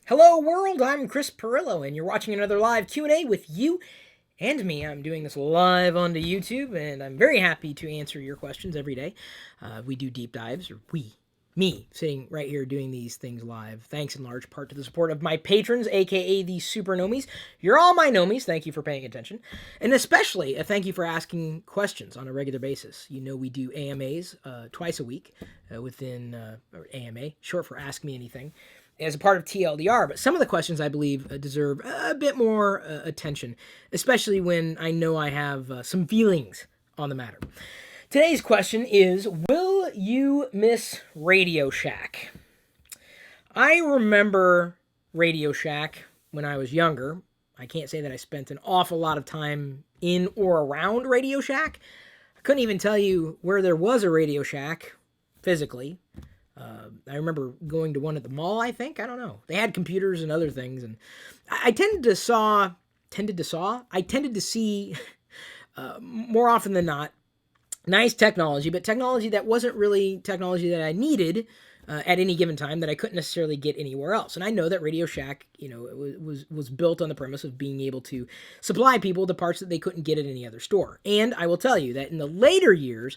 Hello world, I'm Chris Pirillo and you're watching another live Q&A with you and me. I'm doing this live onto YouTube and I'm very happy to answer your questions every day. We do deep dives, me, sitting right here doing these things live. Thanks in large part to the support of my patrons, aka the Super Nomies. You're all my Nomies, thank you for paying attention. And especially a thank you for asking questions on a regular basis. You know we do AMAs twice a week or AMA, short for Ask Me Anything, as a part of TLDR, but some of the questions I believe deserve a bit more attention, especially when I know I have some feelings on the matter. Today's question is, will you miss RadioShack? I remember RadioShack when I was younger. I can't say that I spent an awful lot of time in or around RadioShack. I couldn't even tell you where there was a RadioShack physically. I remember going to one at the mall, I think. I don't know. They had computers and other things. And I tended to see more often than not nice technology, but technology that wasn't really technology that I needed at any given time that I couldn't necessarily get anywhere else. And I know that Radio Shack, was built on the premise of being able to supply people the parts that they couldn't get at any other store. And I will tell you that in the later years,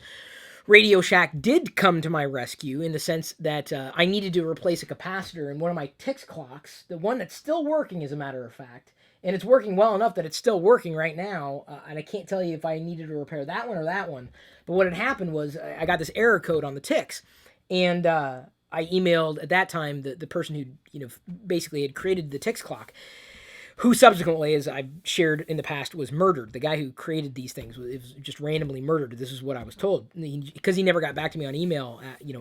Radio Shack did come to my rescue in the sense that I needed to replace a capacitor in one of my Tix clocks, the one that's still working, as a matter of fact. And it's working well enough that it's still working right now. And I can't tell you if I needed to repair that one or that one. But what had happened was I got this error code on the Tix. And I emailed at that time the person who, basically had created the Tix clock, who subsequently, as I've shared in the past, was murdered. The guy who created these things was just randomly murdered. This is what I was told, because he never got back to me on email,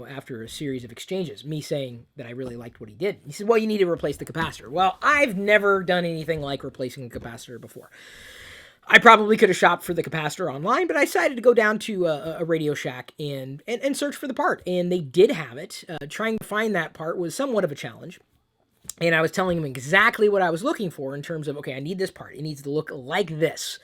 after a series of exchanges, me saying that I really liked what he did. He said, well, you need to replace the capacitor. Well, I've never done anything like replacing a capacitor before. I probably could have shopped for the capacitor online, but I decided to go down to a Radio Shack and search for the part. And they did have it. Trying to find that part was somewhat of a challenge. And I was telling him exactly what I was looking for in terms of, okay, I need this part. It needs to look like this.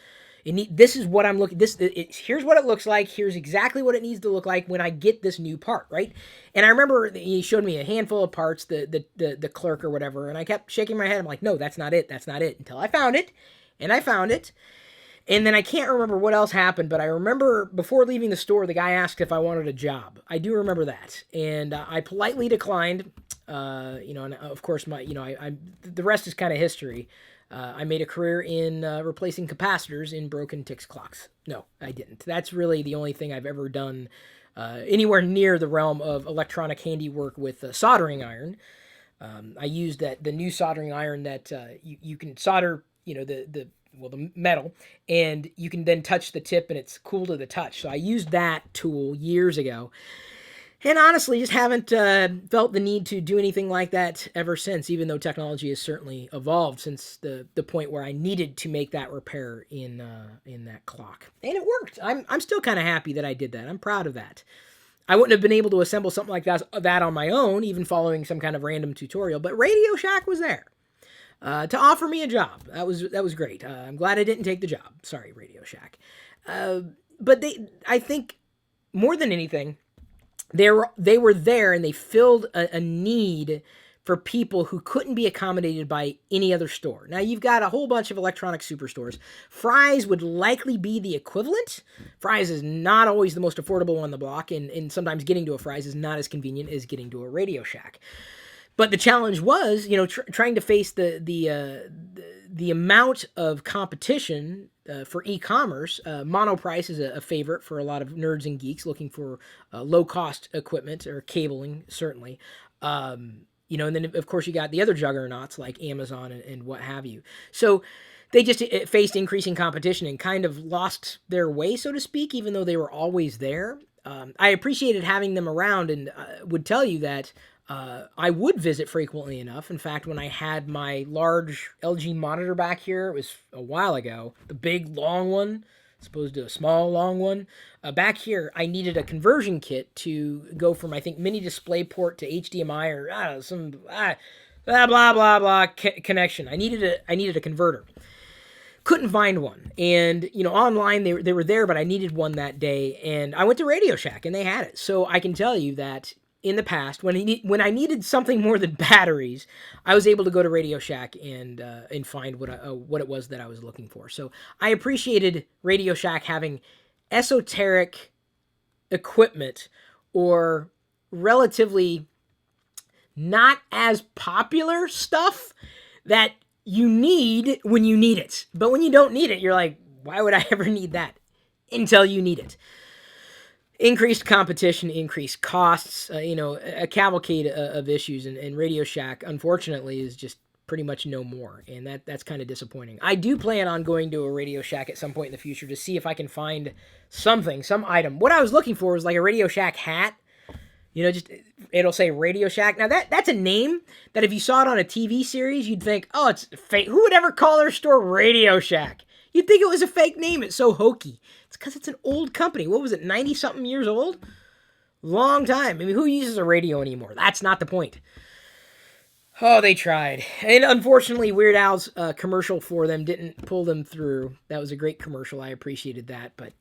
This is what I'm looking. Here's what it looks like. Here's exactly what it needs to look like when I get this new part, right? And I remember he showed me a handful of parts, the clerk or whatever, and I kept shaking my head. I'm like, no, that's not it. That's not it. Until I found it, and I found it. And then I can't remember what else happened, but I remember before leaving the store, the guy asked if I wanted a job. I do remember that, and I politely declined. And of course, the rest is kind of history. I made a career in replacing capacitors in broken Tix clocks. No, I didn't. That's really the only thing I've ever done anywhere near the realm of electronic handiwork with a soldering iron. I used the new soldering iron that you can solder, the metal, and you can then touch the tip and it's cool to the touch. So I used that tool years ago. And honestly, just haven't felt the need to do anything like that ever since, even though technology has certainly evolved since the point where I needed to make that repair in that clock. And it worked. I'm still kind of happy that I did that. I'm proud of that. I wouldn't have been able to assemble something like that on my own, even following some kind of random tutorial, but Radio Shack was there to offer me a job. That was great. I'm glad I didn't take the job. Sorry, Radio Shack. But I think more than anything, they were there and they filled a need for people who couldn't be accommodated by any other store. Now, you've got a whole bunch of electronic superstores. Fry's would likely be the equivalent. Fry's is not always the most affordable on the block, and sometimes getting to a Fry's is not as convenient as getting to a Radio Shack. But the challenge was, trying to face the amount of competition for e-commerce. Monoprice is a favorite for a lot of nerds and geeks looking for low-cost equipment or cabling, certainly. And then, of course, you got the other juggernauts like Amazon and what have you. So they just faced increasing competition and kind of lost their way, so to speak, even though they were always there. I appreciated having them around and would tell you that I would visit frequently enough. In fact, when I had my large LG monitor back here, it was a while ago, the big long one, as opposed to a small long one. Back here, I needed a conversion kit to go from, I think, mini display port to HDMI or some blah, blah, blah, blah connection. I needed a converter. Couldn't find one. And, online they were there, but I needed one that day. And I went to Radio Shack and they had it. So I can tell you that in the past, when I needed something more than batteries, I was able to go to RadioShack and find what it was that I was looking for. So I appreciated RadioShack having esoteric equipment or relatively not as popular stuff that you need when you need it. But when you don't need it, you're like, why would I ever need that? Until you need it. Increased competition, increased costs, a cavalcade of issues, and RadioShack, unfortunately, is just pretty much no more, and that's kind of disappointing. I do plan on going to a RadioShack at some point in the future to see if I can find some item. What I was looking for was like a RadioShack hat. Just it'll say RadioShack. Now that's a name that if you saw it on a TV series, you'd think, oh, it's fake. Who would ever call their store RadioShack? You'd think it was a fake name. It's so hokey. It's because it's an old company. What was it, 90-something years old? Long time. I mean, who uses a radio anymore? That's not the point. Oh, they tried. And unfortunately, Weird Al's commercial for them didn't pull them through. That was a great commercial. I appreciated that. But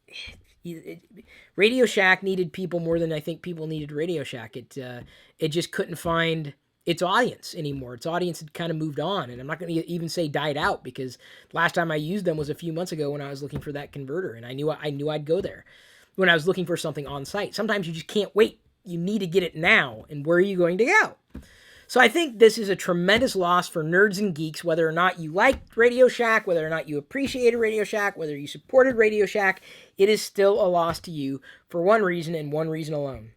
RadioShack needed people more than I think people needed RadioShack. It just couldn't find its audience anymore. Its audience had kind of moved on, and I'm not going to even say died out, because last time I used them was a few months ago when I was looking for that converter, and I knew I'd go there when I was looking for something on site. Sometimes you just can't wait. You need to get it now, and where are you going to go? So I think this is a tremendous loss for nerds and geeks, whether or not you liked RadioShack, whether or not you appreciated RadioShack, whether you supported RadioShack. It is still a loss to you for one reason and one reason alone: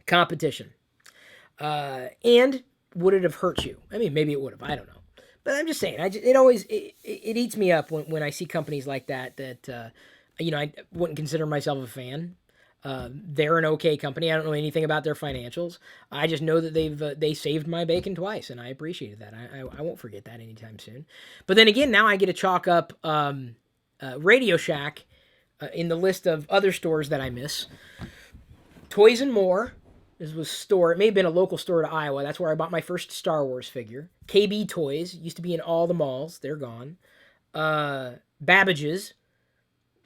competition. And would it have hurt you? I mean, maybe it would have. I don't know. But I'm just saying, it eats me up when I see companies like that I wouldn't consider myself a fan. They're an okay company. I don't know anything about their financials. I just know that they saved my bacon twice, and I appreciated that. I won't forget that anytime soon. But then again, now I get to chalk up RadioShack in the list of other stores that I miss. Toys and More. This was a store. It may have been a local store to Iowa. That's where I bought my first Star Wars figure. KB Toys. Used to be in all the malls. They're gone. Babbage's.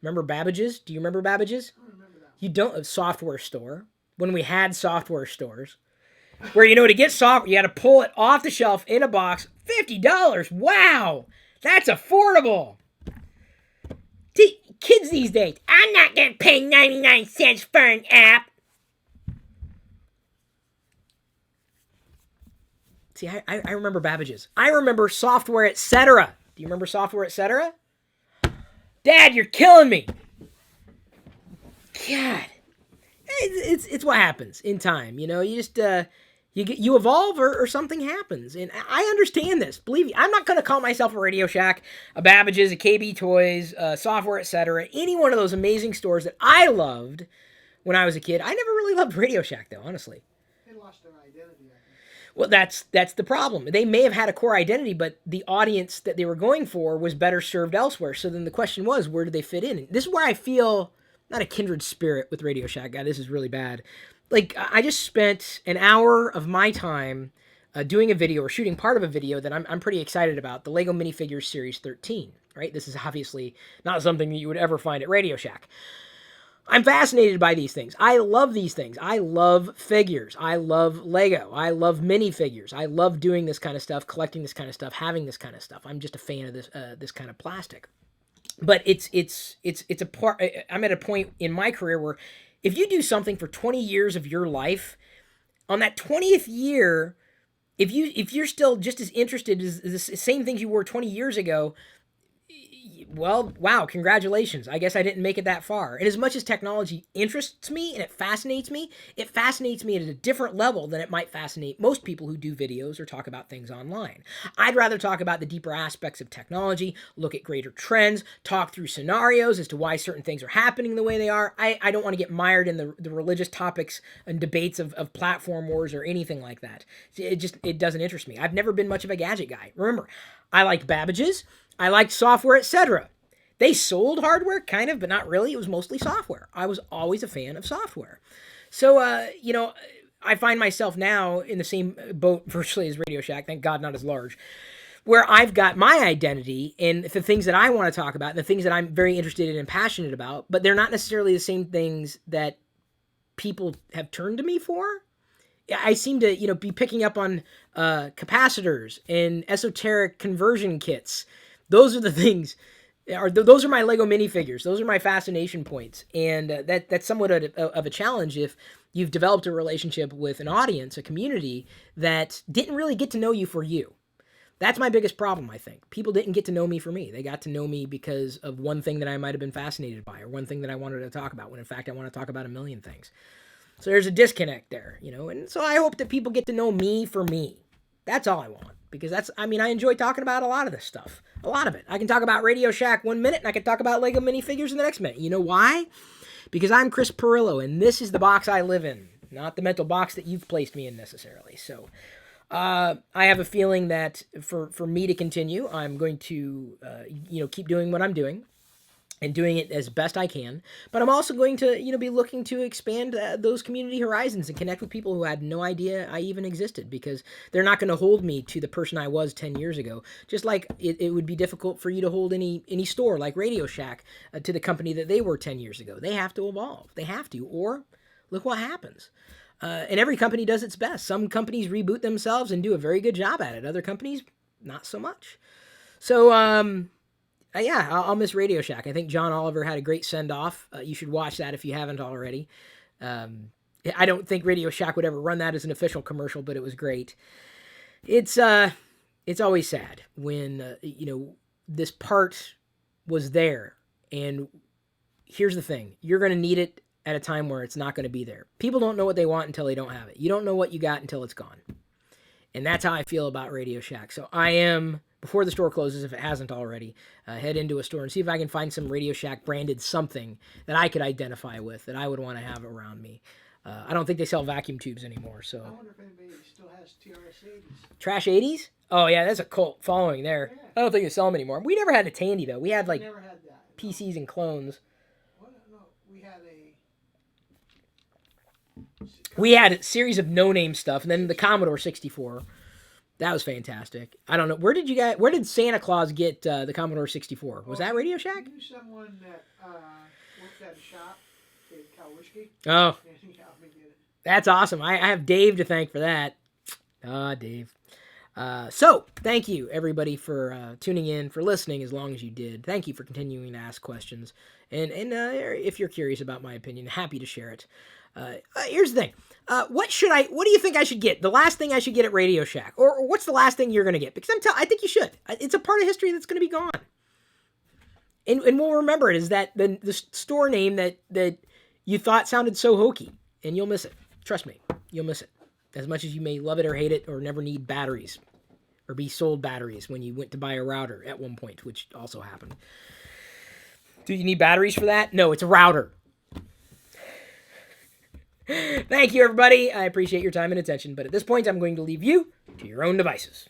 Remember Babbage's? Do you remember Babbage's? I don't remember that. You don't. A software store. When we had software stores. Where, to get software, you had to pull it off the shelf in a box. $50. Wow. That's affordable. Kids these days. I'm not going to pay 99 cents for an app. See, I remember Babbage's. I remember Software Etc. Do you remember Software Etc.? Dad, you're killing me. God. It's what happens in time. You just you evolve or something happens. And I understand this. Believe me, I'm not going to call myself a RadioShack, a Babbage's, a KB Toys, Software Etc. Any one of those amazing stores that I loved when I was a kid. I never really loved RadioShack, though, honestly. They lost their identity, I think. Well, that's the problem. They may have had a core identity, but the audience that they were going for was better served elsewhere. So then the question was, where do they fit in? And this is where I feel not a kindred spirit with RadioShack. God, this is really bad. Like, I just spent an hour of my time doing a video or shooting part of a video that I'm pretty excited about, the Lego Minifigures Series 13, right? This is obviously not something that you would ever find at RadioShack. I'm fascinated by these things. I love these things. I love figures. I love Lego. I love minifigures. I love doing this kind of stuff, collecting this kind of stuff, having this kind of stuff. I'm just a fan of this kind of plastic. But it's a part. I'm at a point in my career where if you do something for 20 years of your life, on that 20th year, if you're still just as interested as the same things you were 20 years ago, well, wow, congratulations. I guess I didn't make it that far. And as much as technology interests me and it fascinates me at a different level than it might fascinate most people who do videos or talk about things online. I'd rather talk about the deeper aspects of technology, look at greater trends, talk through scenarios as to why certain things are happening the way they are. I don't want to get mired in the religious topics and debates of platform wars or anything like that. It doesn't interest me. I've never been much of a gadget guy. Remember, I liked Babbage's. I liked Software Etc. They sold hardware, kind of, but not really. It was mostly software. I was always a fan of software. So, I find myself now in the same boat virtually as RadioShack, thank God not as large, where I've got my identity in the things that I want to talk about and the things that I'm very interested in and passionate about, but they're not necessarily the same things that people have turned to me for. I seem to, be picking up on capacitors and esoteric conversion kits. Those are the things. Those are my Lego minifigures. Those are my fascination points, and that's somewhat of a challenge if you've developed a relationship with an audience, a community that didn't really get to know you for you. That's my biggest problem, I think. People didn't get to know me for me. They got to know me because of one thing that I might have been fascinated by, or one thing that I wanted to talk about, when in fact I want to talk about a million things. So there's a disconnect there, and so I hope that people get to know me for me. That's all I want, because I enjoy talking about a lot of this stuff. A lot of it. I can talk about RadioShack 1 minute, and I can talk about Lego minifigures in the next minute. You know why? Because I'm Chris Pirillo, and this is the box I live in, not the mental box that you've placed me in necessarily. So I have a feeling that for me to continue, I'm going to, keep doing what I'm doing and doing it as best I can. But I'm also going to, be looking to expand those community horizons and connect with people who had no idea I even existed, because they're not going to hold me to the person I was 10 years ago. Just like it would be difficult for you to hold any store like RadioShack to the company that they were 10 years ago. They have to evolve. They have to, or look what happens. And every company does its best. Some companies reboot themselves and do a very good job at it. Other companies, not so much. So, yeah, I'll miss RadioShack. I think John Oliver had a great send-off. You should watch that if you haven't already. I don't think RadioShack would ever run that as an official commercial, but it was great. It's always sad when, this part was there. And here's the thing. You're going to need it at a time where it's not going to be there. People don't know what they want until they don't have it. You don't know what you got until it's gone. And that's how I feel about RadioShack. So I am, before the store closes, if it hasn't already, head into a store and see if I can find some RadioShack branded something that I could identify with, that I would want to have around me. I don't think they sell vacuum tubes anymore. So I wonder if anybody still has TRS 80s. Trash 80s? Oh, yeah, that's a cult following there. Yeah. I don't think they sell them anymore. We never had a Tandy, though. We had, like, Never had that. No. PCs and clones. Well, no, we had a... We had a series of no-name stuff, and then the Commodore 64. That was fantastic. I don't know. Where did Santa Claus get the Commodore 64? Was that RadioShack? I knew someone that worked at a shop, Dave Kowalski, Oh, and he helped me get it. that's awesome. I have Dave to thank for that. Dave. So, thank you, everybody, for tuning in, for listening as long as you did. Thank you for continuing to ask questions. And if you're curious about my opinion, happy to share it. Here's the thing. What do you think I should get? The last thing I should get at RadioShack? Or what's the last thing you're going to get? Because I think you should. It's a part of history that's going to be gone. And we'll remember it as that the store name that you thought sounded so hokey. And you'll miss it. Trust me. You'll miss it. As much as you may love it or hate it or never need batteries. Or be sold batteries when you went to buy a router at one point, which also happened. Do you need batteries for that? No, it's a router. Thank you, everybody. I appreciate your time and attention, but at this point, I'm going to leave you to your own devices.